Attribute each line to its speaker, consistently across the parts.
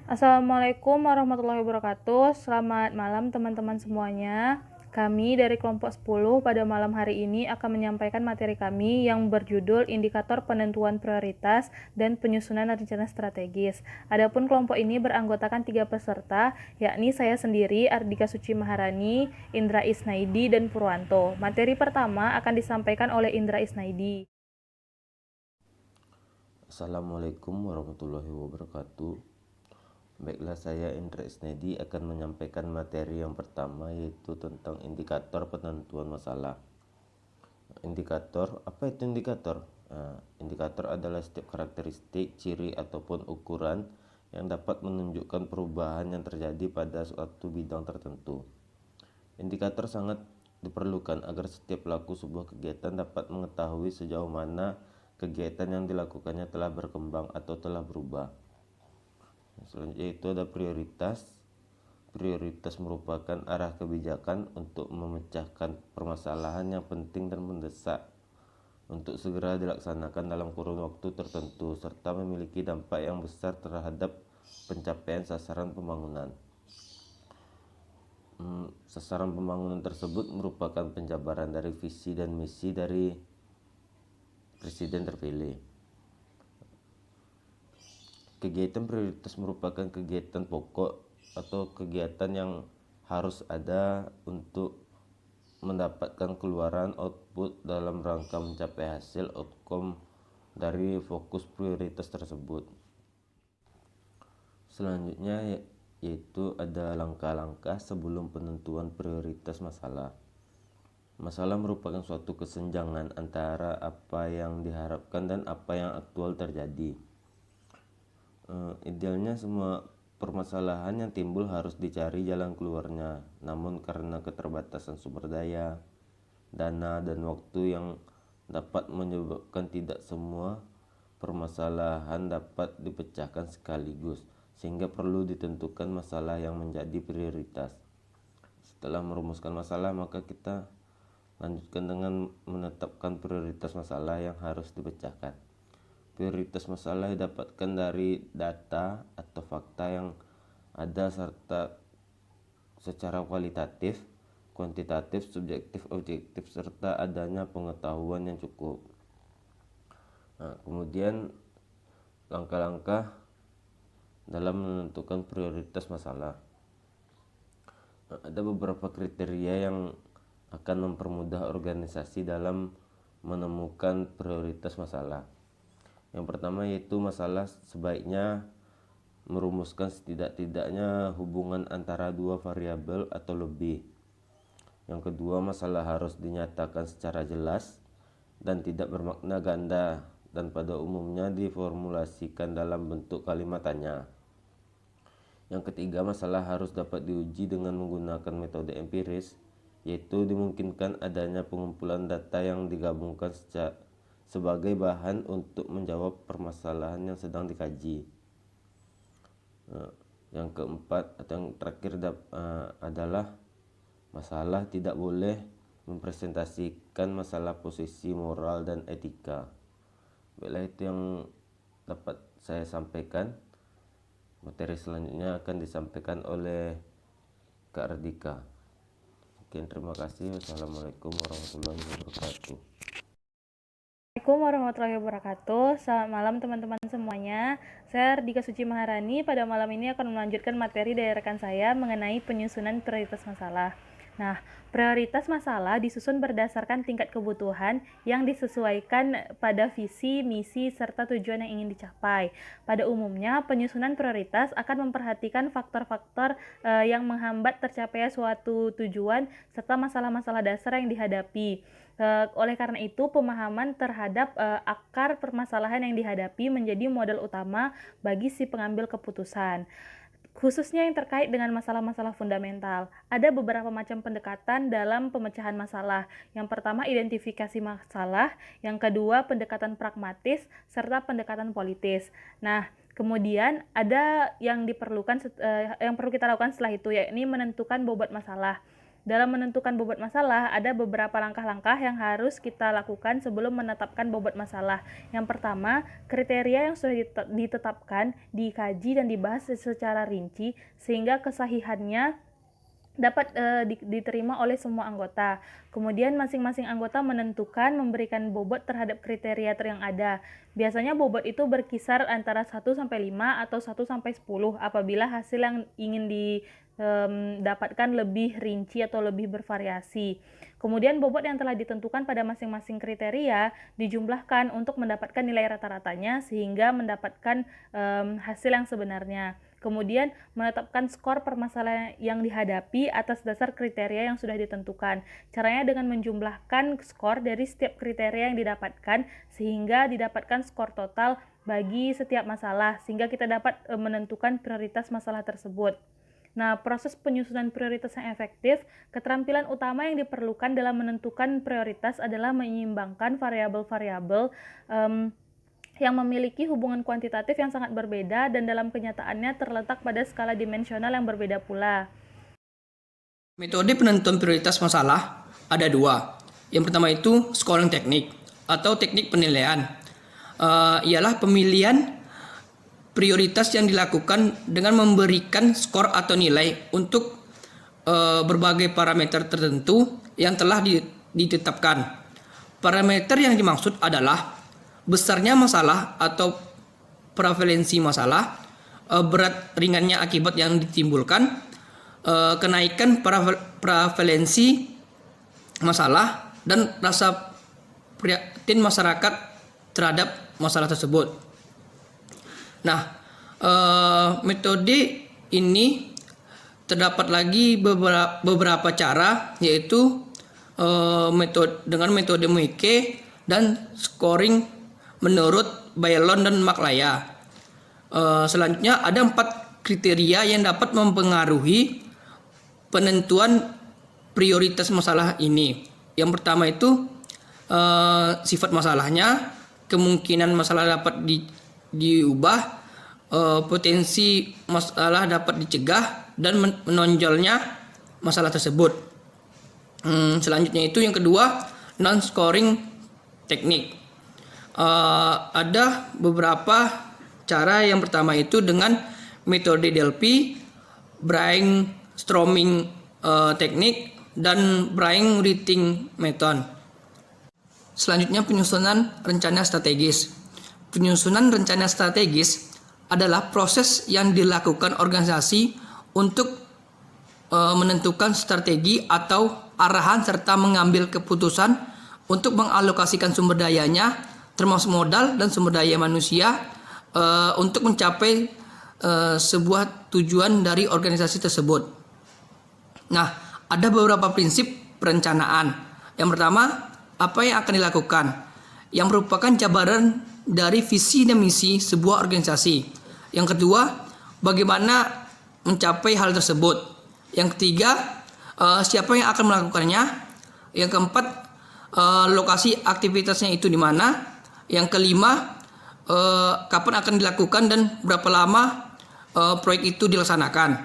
Speaker 1: Assalamualaikum warahmatullahi wabarakatuh. Selamat malam teman-teman semuanya. Kami dari kelompok 10 pada malam hari ini akan menyampaikan materi kami yang berjudul Indikator Penentuan Prioritas dan Penyusunan Rencana Strategis. Adapun kelompok ini beranggotakan 3 peserta, yakni saya sendiri, Ardika Suci Maharani, Indra Isnaidi, dan Purwanto. Materi pertama akan disampaikan oleh Indra Isnaidi.
Speaker 2: Assalamualaikum warahmatullahi wabarakatuh. Baiklah, saya Indra Isnedi akan menyampaikan materi yang pertama, yaitu tentang indikator penentuan masalah. Indikator, apa itu indikator? Indikator adalah setiap karakteristik, ciri, ataupun ukuran yang dapat menunjukkan perubahan yang terjadi pada suatu bidang tertentu. Indikator sangat diperlukan agar setiap pelaku sebuah kegiatan dapat mengetahui sejauh mana kegiatan yang dilakukannya telah berkembang atau telah berubah. Selanjutnya itu ada prioritas. Prioritas merupakan arah kebijakan untuk memecahkan permasalahan yang penting dan mendesak untuk segera dilaksanakan dalam kurun waktu tertentu serta memiliki dampak yang besar terhadap pencapaian sasaran pembangunan. Sasaran pembangunan tersebut merupakan penjabaran dari visi dan misi dari presiden terpilih. Kegiatan prioritas merupakan kegiatan pokok atau kegiatan yang harus ada untuk mendapatkan keluaran output dalam rangka mencapai hasil outcome dari fokus prioritas tersebut. Selanjutnya yaitu ada langkah-langkah sebelum penentuan prioritas masalah. Masalah merupakan suatu kesenjangan antara apa yang diharapkan dan apa yang aktual terjadi. Idealnya semua permasalahan yang timbul harus dicari jalan keluarnya, namun karena keterbatasan sumber daya, dana, dan waktu yang dapat menyebabkan tidak semua permasalahan dapat dipecahkan sekaligus, sehingga perlu ditentukan masalah yang menjadi prioritas. Setelah merumuskan masalah, maka kita lanjutkan dengan menetapkan prioritas masalah yang harus dipecahkan. Prioritas masalah didapatkan dari data atau fakta yang ada serta secara kualitatif, kuantitatif, subjektif, objektif, serta adanya pengetahuan yang cukup. Kemudian langkah-langkah dalam menentukan prioritas masalah. Ada beberapa kriteria yang akan mempermudah organisasi dalam menemukan prioritas masalah. Yang pertama yaitu masalah sebaiknya merumuskan setidak-tidaknya hubungan antara dua variabel atau lebih. Yang kedua, masalah harus dinyatakan secara jelas dan tidak bermakna ganda dan pada umumnya diformulasikan dalam bentuk kalimat tanya. Yang ketiga, masalah harus dapat diuji dengan menggunakan metode empiris, yaitu dimungkinkan adanya pengumpulan data yang digabungkan sebagai bahan untuk menjawab permasalahan yang sedang dikaji. Yang keempat atau yang terakhir adalah masalah tidak boleh mempresentasikan masalah posisi moral dan etika. Baiklah, itu yang dapat saya sampaikan. Materi selanjutnya akan disampaikan oleh Kak Ardika. Sekian, terima kasih. Wassalamualaikum warahmatullahi wabarakatuh.
Speaker 1: Assalamualaikum warahmatullahi wabarakatuh. Selamat malam teman-teman semuanya. Saya Ardika Suci Maharani. Pada malam ini akan melanjutkan materi dari rekan saya mengenai penyusunan prioritas masalah. Nah, prioritas masalah disusun berdasarkan tingkat kebutuhan yang disesuaikan pada visi, misi, serta tujuan yang ingin dicapai. Pada umumnya, penyusunan prioritas akan memperhatikan faktor-faktor yang menghambat tercapainya suatu tujuan serta masalah-masalah dasar yang dihadapi. Oleh karena itu, pemahaman terhadap akar permasalahan yang dihadapi menjadi modal utama bagi si pengambil keputusan. Khususnya yang terkait dengan masalah-masalah fundamental. Ada beberapa macam pendekatan dalam pemecahan masalah. Yang pertama, identifikasi masalah. Yang kedua, pendekatan pragmatis, serta pendekatan politis. Nah, kemudian ada yang diperlukan, yang perlu kita lakukan setelah itu, yakni menentukan bobot masalah. dalam menentukan bobot masalah, ada beberapa langkah-langkah yang harus kita lakukan sebelum menetapkan bobot masalah. Yang pertama, kriteria yang sudah ditetapkan, dikaji dan dibahas secara rinci sehingga kesahihannya dapat diterima oleh semua anggota. Kemudian masing-masing anggota menentukan memberikan bobot terhadap kriteria yang ada. Biasanya bobot itu berkisar antara 1 sampai 5 atau 1 sampai 10 apabila hasil yang ingin didapatkan lebih rinci atau lebih bervariasi. Kemudian bobot yang telah ditentukan pada masing-masing kriteria dijumlahkan untuk mendapatkan nilai rata-ratanya sehingga mendapatkan hasil yang sebenarnya. Kemudian menetapkan skor permasalahan yang dihadapi atas dasar kriteria yang sudah ditentukan. Caranya dengan menjumlahkan skor dari setiap kriteria yang didapatkan sehingga didapatkan skor total bagi setiap masalah sehingga kita dapat menentukan prioritas masalah tersebut. Nah, proses penyusunan prioritas yang efektif, keterampilan utama yang diperlukan dalam menentukan prioritas adalah menyeimbangkan variabel-variabel yang memiliki hubungan kuantitatif yang sangat berbeda dan dalam kenyataannya terletak pada skala dimensional yang berbeda pula.
Speaker 3: Metode penentuan prioritas masalah ada dua. Yang pertama itu scoring teknik atau teknik penilaian. Ialah pemilihan prioritas yang dilakukan dengan memberikan skor atau nilai untuk berbagai parameter tertentu yang telah ditetapkan. Parameter yang dimaksud adalah besarnya masalah atau prevalensi masalah, berat ringannya akibat yang ditimbulkan, kenaikan prevalensi masalah, dan rasa prihatin masyarakat terhadap masalah tersebut. Nah, metode ini terdapat lagi beberapa cara, yaitu dengan metode Moike dan scoring menurut Bailon dan Maclaya. Selanjutnya ada 4 kriteria yang dapat mempengaruhi penentuan prioritas masalah ini. Yang pertama itu sifat masalahnya, kemungkinan masalah dapat diubah, potensi masalah dapat dicegah, dan menonjolnya masalah tersebut. Selanjutnya itu yang kedua, non-scoring teknik. Ada beberapa cara. Yang pertama itu dengan metode Delphi, brainstorming teknik, dan brainwriting method. Selanjutnya penyusunan rencana strategis. Penyusunan rencana strategis adalah proses yang dilakukan organisasi untuk menentukan strategi atau arahan serta mengambil keputusan untuk mengalokasikan sumber dayanya, termasuk modal dan sumber daya manusia, untuk mencapai sebuah tujuan dari organisasi tersebut. Nah, ada beberapa prinsip perencanaan. Yang pertama, apa yang akan dilakukan, yang merupakan jabaran dari visi dan misi sebuah organisasi. Yang kedua, bagaimana mencapai hal tersebut. Yang ketiga, siapa yang akan melakukannya. Yang keempat, lokasi aktivitasnya itu di mana. Yang kelima, kapan akan dilakukan dan berapa lama proyek itu dilaksanakan.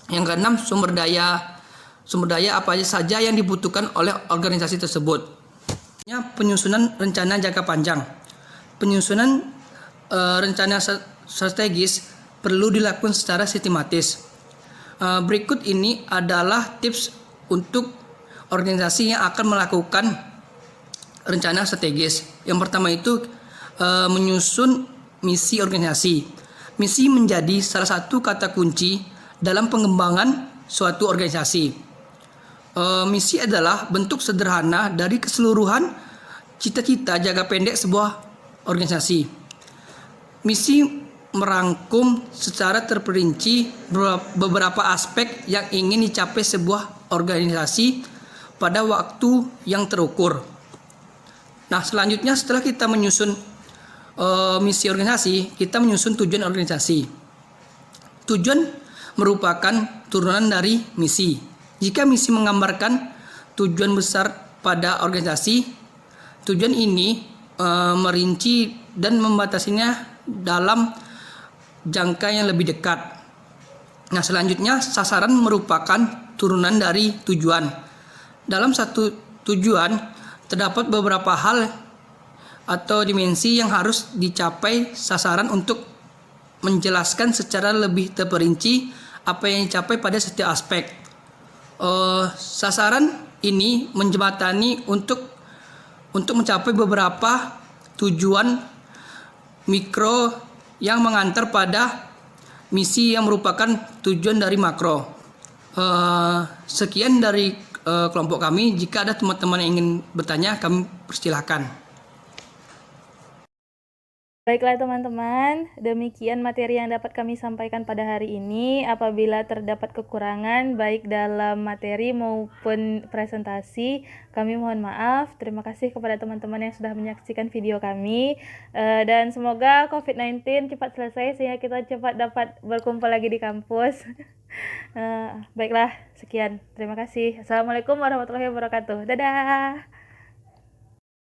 Speaker 3: Yang keenam, sumber daya apa saja yang dibutuhkan oleh organisasi tersebut. Penyusunan rencana jangka panjang. Penyusunan rencana strategis perlu dilakukan secara sistematis. Berikut ini adalah tips untuk organisasi yang akan melakukan rencana strategis. Yang pertama itu menyusun misi organisasi. Misi menjadi salah satu kata kunci dalam pengembangan suatu organisasi. Misi adalah bentuk sederhana dari keseluruhan cita-cita jangka pendek sebuah organisasi. Misi merangkum secara terperinci beberapa aspek yang ingin dicapai sebuah organisasi pada waktu yang terukur. Nah, selanjutnya setelah kita menyusun misi organisasi, kita menyusun tujuan organisasi. Tujuan merupakan turunan dari misi. Jika misi menggambarkan tujuan besar pada organisasi, tujuan ini merinci dan membatasinya dalam jangka yang lebih dekat. Nah, selanjutnya sasaran merupakan turunan dari tujuan. Dalam satu tujuan, terdapat beberapa hal atau dimensi yang harus dicapai sasaran untuk menjelaskan secara lebih terperinci apa yang dicapai pada setiap aspek. Sasaran ini menjembatani untuk mencapai beberapa tujuan mikro yang mengantar pada misi yang merupakan tujuan dari makro. Sekian dari kelompok kami. Jika ada teman-teman yang ingin bertanya, kami persilahkan.
Speaker 1: Baiklah teman-teman, demikian materi yang dapat kami sampaikan pada hari ini. Apabila terdapat kekurangan baik dalam materi maupun presentasi, kami mohon maaf. Terima kasih kepada teman-teman yang sudah menyaksikan video kami. Dan semoga COVID-19 cepat selesai sehingga kita cepat dapat berkumpul lagi di kampus. Baiklah, sekian. Terima kasih. Assalamualaikum warahmatullahi wabarakatuh. Dadah.